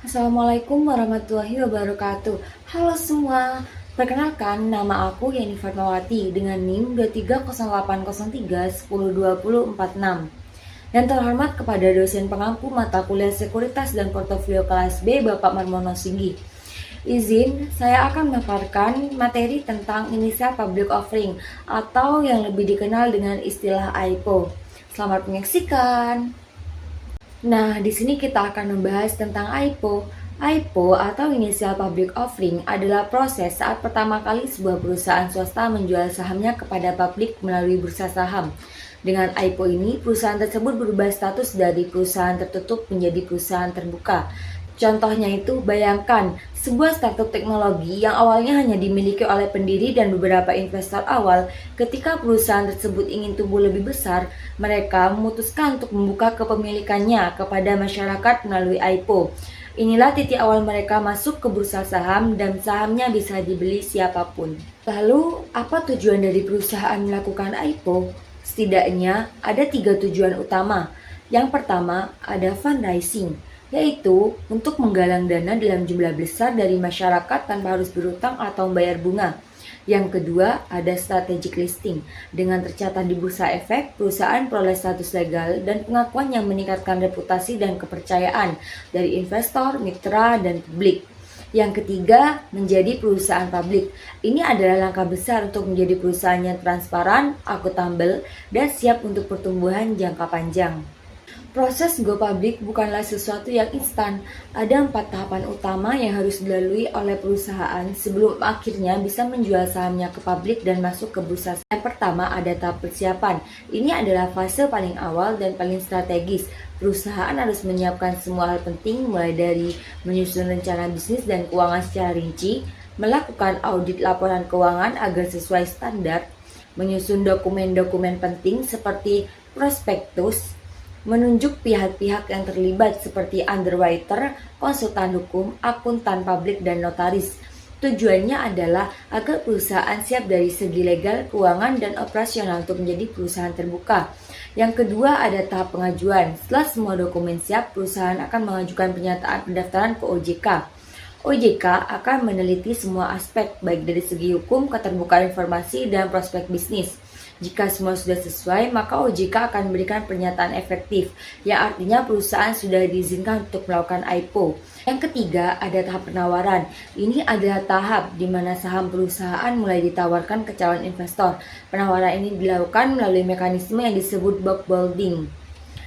Assalamualaikum warahmatullahi wabarakatuh. Halo semua, perkenalkan nama aku Yani Fatmawati dengan NIM 230803102046. Dan terhormat kepada dosen pengampu mata kuliah Sekuritas dan Portofolio kelas B Bapak Marmono Singgi. Izin, saya akan memaparkan materi tentang inisial public offering atau yang lebih dikenal dengan istilah IPO. Selamat menyaksikan. Nah, di sini kita akan membahas tentang IPO. IPO atau Initial Public Offering adalah proses saat pertama kali sebuah perusahaan swasta menjual sahamnya kepada publik melalui bursa saham. Dengan IPO ini, perusahaan tersebut berubah status dari perusahaan tertutup menjadi perusahaan terbuka. Contohnya itu, bayangkan sebuah startup teknologi yang awalnya hanya dimiliki oleh pendiri dan beberapa investor awal. Ketika perusahaan tersebut ingin tumbuh lebih besar, mereka memutuskan untuk membuka kepemilikannya kepada masyarakat melalui IPO. Inilah titik awal mereka masuk ke bursa saham dan sahamnya bisa dibeli siapapun. Lalu, apa tujuan dari perusahaan melakukan IPO? Setidaknya ada 3 tujuan utama. Yang pertama, ada fundraising, yaitu untuk menggalang dana dalam jumlah besar dari masyarakat tanpa harus berutang atau membayar bunga. Yang kedua, ada strategic listing. Dengan tercatat di Bursa Efek, perusahaan peroleh status legal dan pengakuan yang meningkatkan reputasi dan kepercayaan dari investor, mitra, dan publik. Yang ketiga, menjadi perusahaan publik. Ini adalah langkah besar untuk menjadi perusahaan yang transparan, akuntabel, dan siap untuk pertumbuhan jangka panjang. Proses go public bukanlah sesuatu yang instan. Ada 4 tahapan utama yang harus dilalui oleh perusahaan sebelum akhirnya bisa menjual sahamnya ke publik dan masuk ke bursa. Yang pertama ada tahap persiapan. Ini adalah fase paling awal dan paling strategis. Perusahaan harus menyiapkan semua hal penting, mulai dari menyusun rencana bisnis dan keuangan secara rinci, melakukan audit laporan keuangan agar sesuai standar, menyusun dokumen-dokumen penting seperti prospektus, menunjuk pihak-pihak yang terlibat seperti underwriter, konsultan hukum, akuntan publik, dan notaris. Tujuannya adalah agar perusahaan siap dari segi legal, keuangan, dan operasional untuk menjadi perusahaan terbuka. Yang kedua ada tahap pengajuan. Setelah semua dokumen siap, perusahaan akan mengajukan pernyataan pendaftaran ke OJK. OJK akan meneliti semua aspek, baik dari segi hukum, keterbukaan informasi, dan prospek bisnis. Jika semua sudah sesuai, maka OJK akan memberikan pernyataan efektif, yang artinya perusahaan sudah diizinkan untuk melakukan IPO. Yang ketiga, ada tahap penawaran. Ini adalah tahap di mana saham perusahaan mulai ditawarkan ke calon investor. Penawaran ini dilakukan melalui mekanisme yang disebut box building.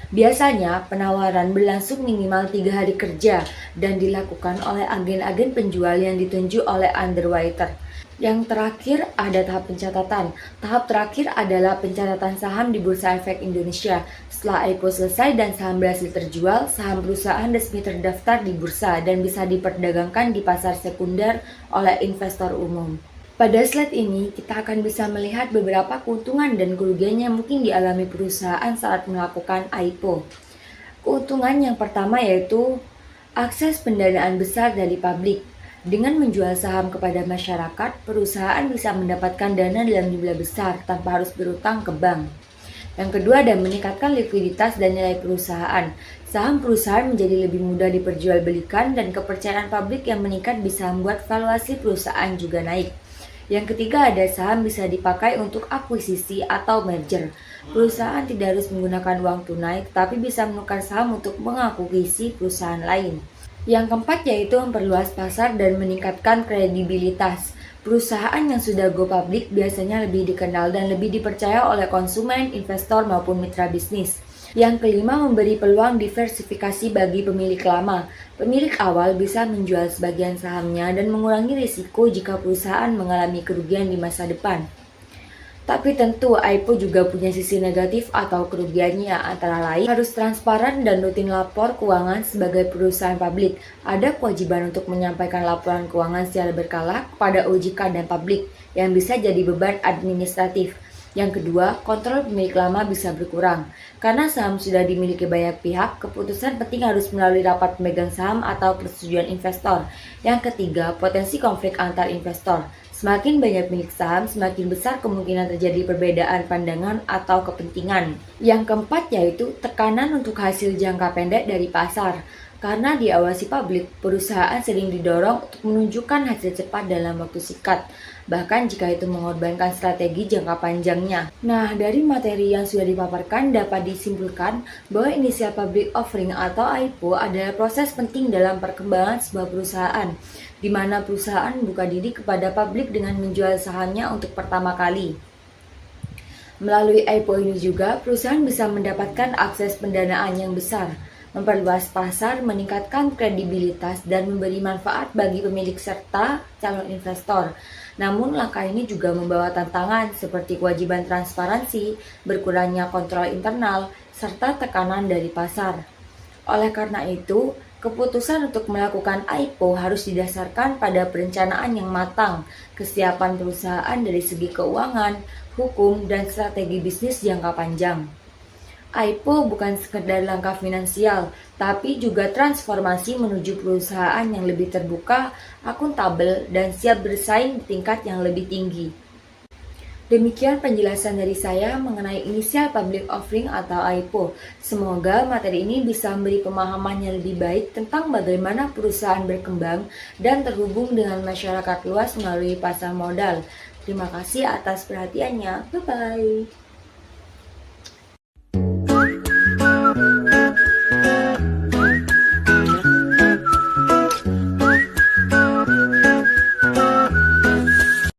Biasanya, penawaran berlangsung minimal 3 hari kerja dan dilakukan oleh agen-agen penjual yang ditunjuk oleh underwriter. Yang terakhir ada tahap pencatatan. Tahap terakhir adalah pencatatan saham di Bursa Efek Indonesia. Setelah IPO selesai dan saham berhasil terjual, saham perusahaan resmi terdaftar di bursa dan bisa diperdagangkan di pasar sekunder oleh investor umum. Pada slide ini, kita akan bisa melihat beberapa keuntungan dan kerugian yang mungkin dialami perusahaan saat melakukan IPO. Keuntungan yang pertama yaitu akses pendanaan besar dari publik. Dengan menjual saham kepada masyarakat, perusahaan bisa mendapatkan dana dalam jumlah besar tanpa harus berutang ke bank. Yang kedua ada meningkatkan likuiditas dan nilai perusahaan. Saham perusahaan menjadi lebih mudah diperjualbelikan dan kepercayaan publik yang meningkat bisa membuat valuasi perusahaan juga naik. Yang ketiga ada saham bisa dipakai untuk akuisisi atau merger. Perusahaan tidak harus menggunakan uang tunai, tetapi bisa menukar saham untuk mengakuisisi perusahaan lain. Yang keempat yaitu memperluas pasar dan meningkatkan kredibilitas. Perusahaan yang sudah go public biasanya lebih dikenal dan lebih dipercaya oleh konsumen, investor maupun mitra bisnis. Yang kelima, memberi peluang diversifikasi bagi pemilik lama. Pemilik awal bisa menjual sebagian sahamnya dan mengurangi risiko jika perusahaan mengalami kerugian di masa depan. Tapi tentu IPO juga punya sisi negatif atau kerugiannya, antara lain harus transparan dan rutin lapor keuangan sebagai perusahaan publik. Ada kewajiban untuk menyampaikan laporan keuangan secara berkala kepada OJK dan publik yang bisa jadi beban administratif. Yang kedua, kontrol pemilik lama bisa berkurang. Karena saham sudah dimiliki banyak pihak, keputusan penting harus melalui rapat pemegang saham atau persetujuan investor. Yang ketiga, potensi konflik antar investor. Semakin banyak pemilik saham, semakin besar kemungkinan terjadi perbedaan pandangan atau kepentingan. Yang keempat yaitu tekanan untuk hasil jangka pendek dari pasar. Karena diawasi publik, perusahaan sering didorong untuk menunjukkan hasil cepat dalam waktu singkat, bahkan jika itu mengorbankan strategi jangka panjangnya. Nah, dari materi yang sudah dipaparkan dapat disimpulkan bahwa initial public offering atau IPO adalah proses penting dalam perkembangan sebuah perusahaan, di mana perusahaan membuka diri kepada publik dengan menjual sahamnya untuk pertama kali. Melalui IPO ini juga, perusahaan bisa mendapatkan akses pendanaan yang besar, memperluas pasar, meningkatkan kredibilitas, dan memberi manfaat bagi pemilik serta calon investor. Namun langkah ini juga membawa tantangan seperti kewajiban transparansi, berkurangnya kontrol internal, serta tekanan dari pasar. Oleh karena itu, keputusan untuk melakukan IPO harus didasarkan pada perencanaan yang matang, kesiapan perusahaan dari segi keuangan, hukum, dan strategi bisnis jangka panjang. IPO bukan sekedar langkah finansial, tapi juga transformasi menuju perusahaan yang lebih terbuka, akuntabel, dan siap bersaing di tingkat yang lebih tinggi. Demikian penjelasan dari saya mengenai initial public offering atau IPO. Semoga materi ini bisa memberi pemahaman yang lebih baik tentang bagaimana perusahaan berkembang dan terhubung dengan masyarakat luas melalui pasar modal. Terima kasih atas perhatiannya. Bye-bye.